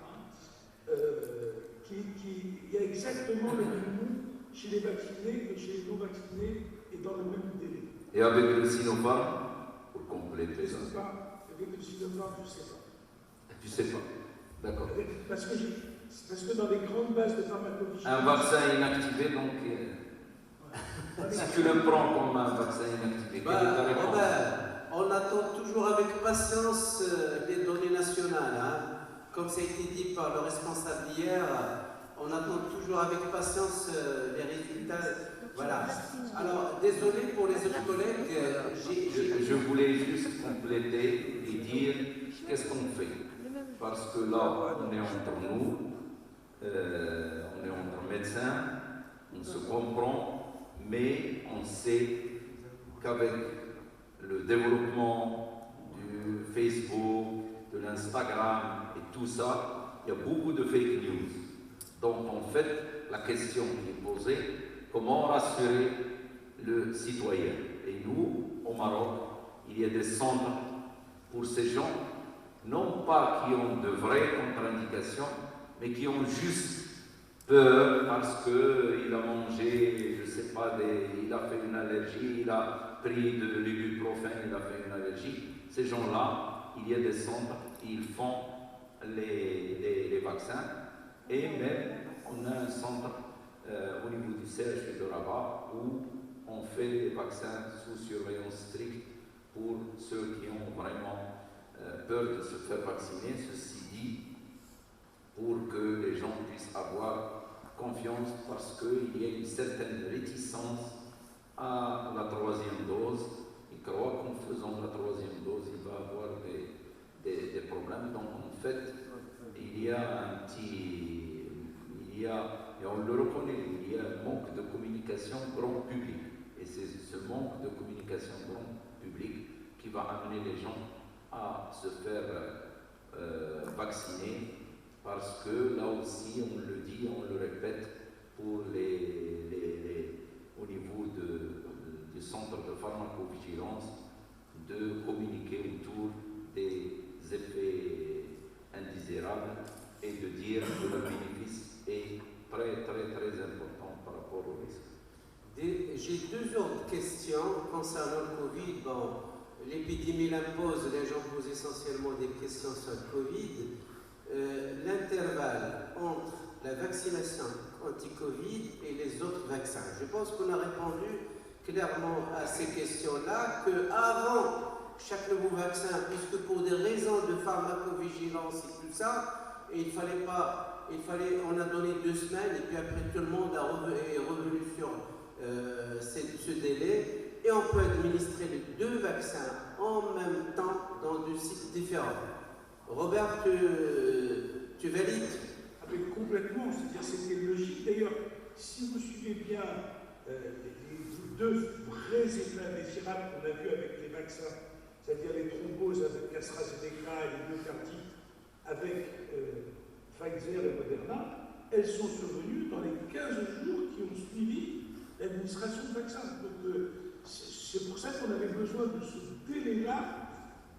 Il y a exactement le même nom chez les vaccinés que chez les non-vaccinés et dans le même délai. Et avec le Sinopharm, pour compléter ça. Avec le Sinopharm, je ne sais pas. Tu ne sais pas. D'accord. Parce que dans les grandes bases de pharmacovigilance... Un vaccin inactivé, donc... si tu le prends comme un vaccin inactivé, quelle est ta réponse? On attend toujours avec patience les données nationales. Hein. Comme ça a été dit par le responsable hier, on attend toujours avec patience les résultats. Voilà. Alors, désolé pour les autres collègues. Je voulais juste compléter et dire qu'est-ce qu'on fait. Parce que là, on est entre nous, on est entre médecins, on se comprend, mais on sait qu'avec le développement du Facebook, de l'Instagram et tout ça, il y a beaucoup de fake news. Donc en fait, la question qui est posée, comment rassurer le citoyen? Et nous, au Maroc, il y a des centres pour ces gens, non pas qui ont de vraies contre-indications, mais qui ont juste peur parce qu'il a mangé, je ne sais pas, il a fait une allergie, il a pris de l'ibuprofène, il a fait une allergie. Ces gens-là, il y a des centres, ils font les vaccins. Et même, on a un centre au niveau du CHU de Rabat où on fait des vaccins sous surveillance stricte pour ceux qui ont vraiment peur de se faire vacciner. Ceci dit, pour que les gens puissent avoir confiance parce qu'il y a une certaine réticence à la troisième dose. Ils croient qu'en faisant la troisième dose, il va avoir des problèmes. Donc en fait, il y a un petit... et on le reconnaît, il y a un manque de communication grand public. Et c'est ce manque de communication grand public qui va amener les gens à se faire vacciner, parce que là aussi, on le dit, on le répète, pour au niveau du centre de pharmacovigilance, de communiquer autour des effets indésirables et de dire que le bénéfice est très important par rapport au risque. J'ai deux autres questions concernant le Covid. Bon, l'épidémie l'impose, les gens posent essentiellement des questions sur le Covid. L'intervalle entre la vaccination anti-Covid et les autres vaccins. Je pense qu'on a répondu clairement à ces questions-là, qu'avant chaque nouveau vaccin, puisque pour des raisons de pharmacovigilance et tout ça, on a donné 2 semaines, et puis après tout le monde est revenu sur ce délai, et on peut administrer les 2 vaccins en même temps dans 2 sites différents. Robert, tu valides? Complètement, c'est-à-dire c'était logique. D'ailleurs, si vous suivez bien les 2 vrais effets indésirables qu'on a vus avec les vaccins, c'est-à-dire les thromboses avec AstraZeneca et les myocardites avec Pfizer et Moderna, elles sont survenues dans les 15 jours qui ont suivi l'administration de vaccins. Donc c'est pour ça qu'on avait besoin de ce délai-là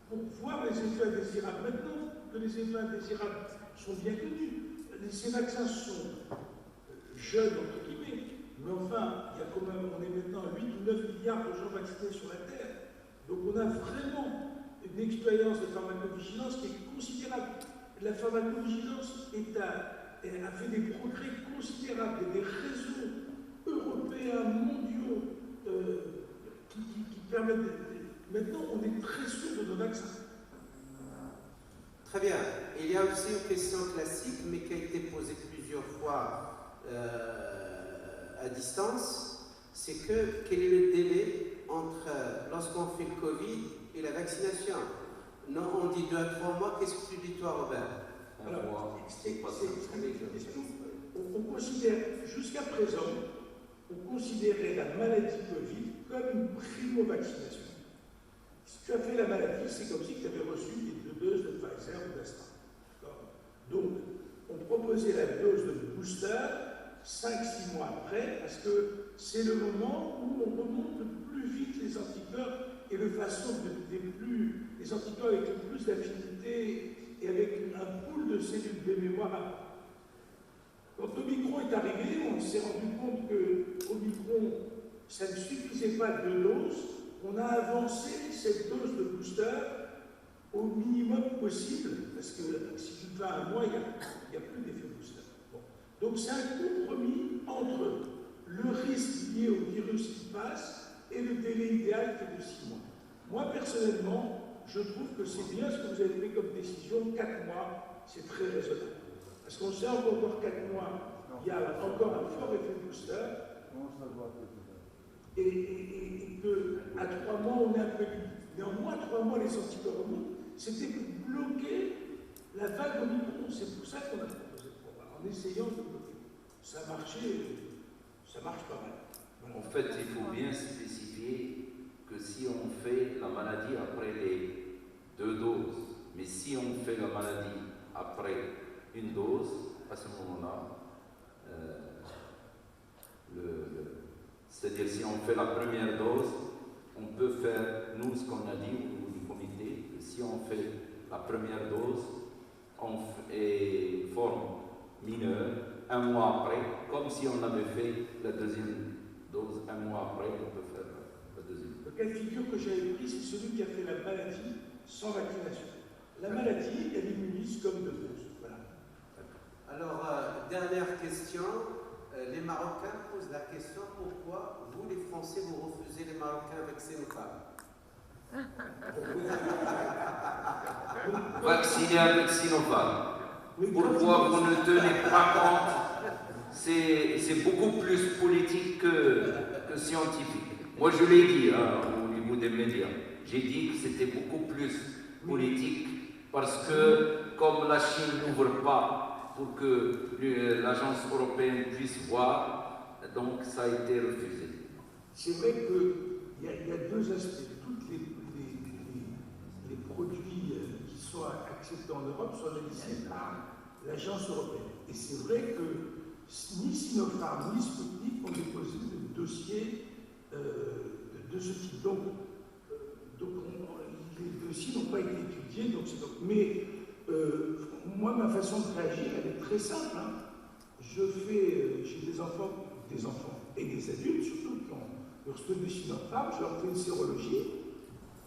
pour voir les effets indésirables. Maintenant que les effets indésirables sont bien connus, ces vaccins sont jeunes, entre guillemets, mais enfin, il y a quand même, on est maintenant à 8 ou 9 milliards de gens vaccinés sur la Terre. Donc on a vraiment une expérience de pharmacovigilance qui est considérable. La pharmacovigilance a fait des progrès considérables. Il y a des réseaux européens, mondiaux, qui permettent maintenant, on est très sûr de nos vaccins. Très bien. Il y a aussi une question classique, mais qui a été posée plusieurs fois à distance. C'est que quel est le délai entre lorsqu'on fait le Covid et la vaccination? Non, on dit 2 à 3 mois. Qu'est-ce que tu dis toi, Robert? Alors, on considère, jusqu'à présent, on considérait la maladie Covid comme une primo-vaccination. Si tu as fait la maladie, c'est comme si tu avais reçu les 2 doses de Pfizer ou d'Astra. Donc, on proposait la dose de booster 5-6 mois après, parce que c'est le moment où on remonte le plus vite les anticorps et de façon les anticorps avec le plus d'affinité et avec un pool de cellules de mémoire. Quand Omicron est arrivé, on s'est rendu compte que Omicron, ça ne suffisait pas de 2 doses. On a avancé cette dose de booster au minimum possible, parce que si tu te fais 1 mois, il n'y a plus d'effet booster. Bon. Donc c'est un compromis entre le risque lié au virus qui passe et le délai idéal qui est de 6 mois. Moi, personnellement, je trouve que c'est bien ce que vous avez fait comme décision. 4 mois, c'est très raisonnable. Parce qu'on sait encore 4 mois, il y a encore un fort effet booster. Et qu'à 3 mois, on est un peu limité. Néanmoins, 3 mois, les anticorps remontent, c'était pour bloquer la vague Omicron. C'est pour ça qu'on a proposé le programme, en essayant de bloquer. Ça marchait, ça marche pas mal. Voilà. En fait, il faut bien spécifier que si on fait la maladie après les 2 doses, mais si on fait la maladie après 1 dose, à ce moment-là, c'est-à-dire si on fait la première dose, on peut faire, nous, ce qu'on a dit au niveau du comité, si on fait la première dose, et forme mineure, 1 mois après, comme si on avait fait la 2e dose, 1 mois après, on peut faire la 2e. Le cas de figure que j'avais pris, c'est celui qui a fait la maladie sans vaccination. La maladie, elle immunise comme 2 doses. Voilà. Alors, dernière question. Les Marocains posent la question, pourquoi vous, les Français, vous refusez les Marocains avec Sinopharm? Vacciné avec Sinopharm. Pourquoi vous ne tenez pas compte? C'est beaucoup plus politique que scientifique. Moi, je l'ai dit au niveau des médias. J'ai dit que c'était beaucoup plus politique parce que, comme la Chine n'ouvre pas pour que l'agence européenne puisse voir, donc ça a été refusé. C'est vrai qu'il y a 2 aspects. Tous les produits sont acceptés en Europe sont analysés par l'Agence européenne. Et c'est vrai que ni Sinopharm ni Sputnik ont déposé de dossier de ce type. Donc les dossiers n'ont pas été étudiés. Mais moi, ma façon de réagir, elle est très simple. Hein. J'ai des enfants et des adultes, surtout qui ont reçu du Sinopharm, je leur fais une sérologie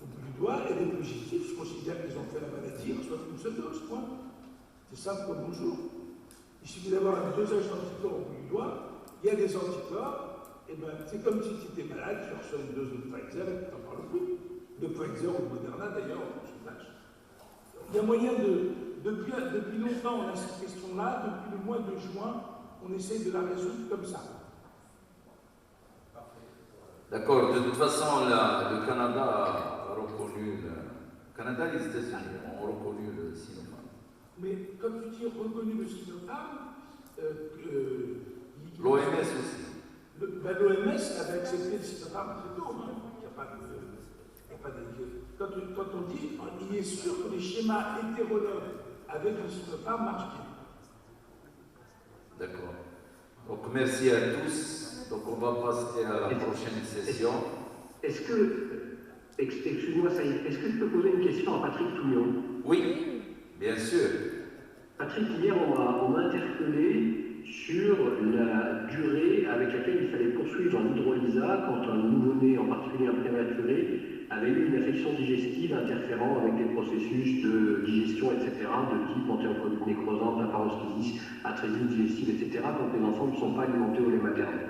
au bout du doigt, elle est positive, je considère qu'ils ont fait la maladie, ils reçoivent une seule dose, point. C'est simple comme bonjour. Il suffit d'avoir un dosage d'anticorps au bout du doigt, il y a des anticorps, et ben c'est comme si tu étais malade, tu reçois une dose de Pfizer et tu n'en parles plus. De Pfizer ou de Moderna d'ailleurs, en sondage. Il y a moyen depuis longtemps on a cette question-là, depuis le mois de juin, on essaie de la résoudre comme ça. D'accord, de toute façon, le Canada a reconnu, le Canada et les États-Unis ont reconnu le Sinopharm. Mais comme tu dis, reconnu le Sinopharm, l'OMS aussi. L'OMS avait accepté le Sinopharm très tôt. Hein. Il n'y a pas de. Quand on dit, il est sûr que les schémas hétérologues avec le Sinopharm marchent bien. D'accord. Donc merci à tous. Donc on va passer à la prochaine session. Est-ce que, excuse-moi Saïd, est-ce que je peux poser une question à Patrick Touillon? Oui, bien sûr. Patrick, hier on m'a interpellé sur la durée avec laquelle il fallait poursuivre un hydrolysa quand un nouveau-né, en particulier un prématuré, avait eu une affection digestive interférant avec des processus de digestion, etc., de type entérocolite nécrosante, laparoschisis, atrésie digestive, etc., quand les enfants ne sont pas alimentés au lait maternel.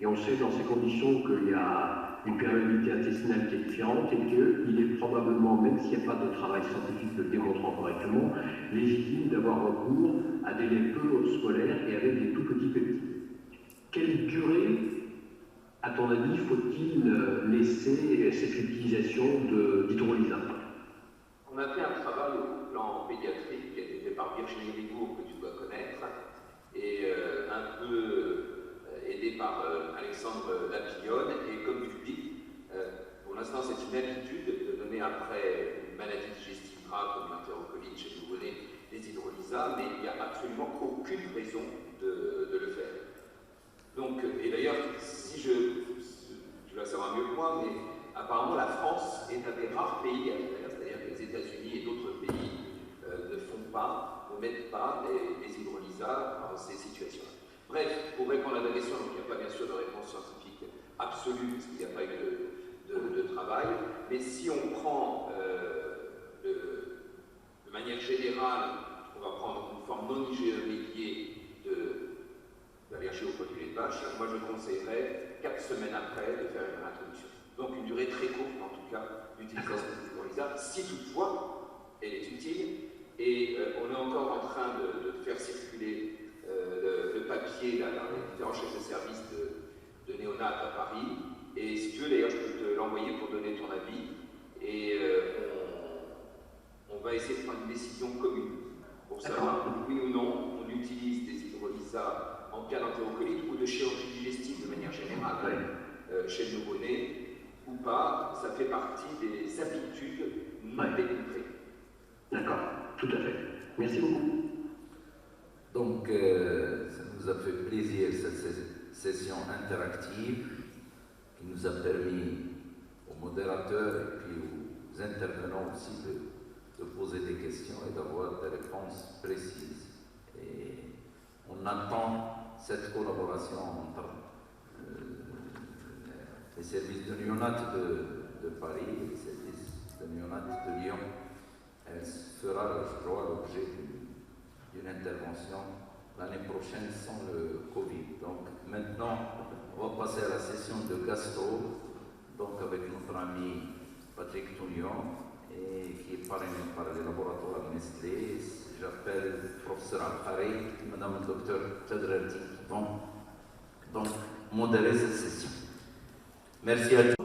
Et on sait dans ces conditions qu'il y a une perméabilité intestinale qui est différente et qu'il est probablement, même s'il n'y a pas de travail scientifique le démontrant correctement, légitime d'avoir recours à des laits peu scolaires et avec des tout petits peptides. Quelle durée, à ton avis, faut-il laisser cette utilisation d'hydrolysa? On a fait un travail au plan pédiatrique qui a été fait par Virginie Rigour, que tu dois connaître, et un peu aidé par Alexandre Lapillonne. Et comme tu dis, pour l'instant, c'est une habitude de donner après une maladie digestive grave comme l'entérocolite chez le nouveau-né des hydrolysats, mais il n'y a absolument aucune raison de le faire. Donc, et d'ailleurs, si tu vas savoir mieux que moi, mais apparemment la France est un des rares pays à faire, c'est-à-dire que les États-Unis et d'autres pays ne mettent pas les hydrolysats dans ces situations. Bref, pour répondre à la question, donc il n'y a pas bien sûr de réponse scientifique absolue, parce qu'il n'y a pas eu de travail, mais si on prend de manière générale, on va prendre une forme non IgE-médiée d'allergie aux produits laits de vache, moi je conseillerais 4 semaines après de faire une réintroduction. Donc une durée très courte en tout cas d'utilisation des hydrolysats, si toutefois elle est utile. Et on est encore en train de faire circuler le papier là, dans les différents chefs de service de néonates à Paris. Et si tu veux, d'ailleurs, je peux te l'envoyer pour donner ton avis. Et on va essayer de prendre une décision commune pour savoir oui ou non on utilise des hydrolysats en cas d'entérocolite ou de chirurgie digestive de manière générale chez le nouveau-né ou pas. Ça fait partie des habitudes non démontrées. D'accord, tout à fait. Merci beaucoup. Donc, ça nous a fait plaisir cette session interactive qui nous a permis aux modérateurs et puis aux intervenants aussi de poser des questions et d'avoir des réponses précises. Et on attend cette collaboration entre les services de néonates de Paris et les services de néonates de Lyon. Elle fera, je crois, l'objet d'une intervention l'année prochaine sans le Covid. Donc maintenant, on va passer à la session de gastro, donc avec notre ami Patrick Touillon, qui est parrainé par les laboratoires Nestlé. J'appelle le professeur Al-Khari et Madame le docteur Tadrerti qui vont donc modérer cette session. Merci à tous.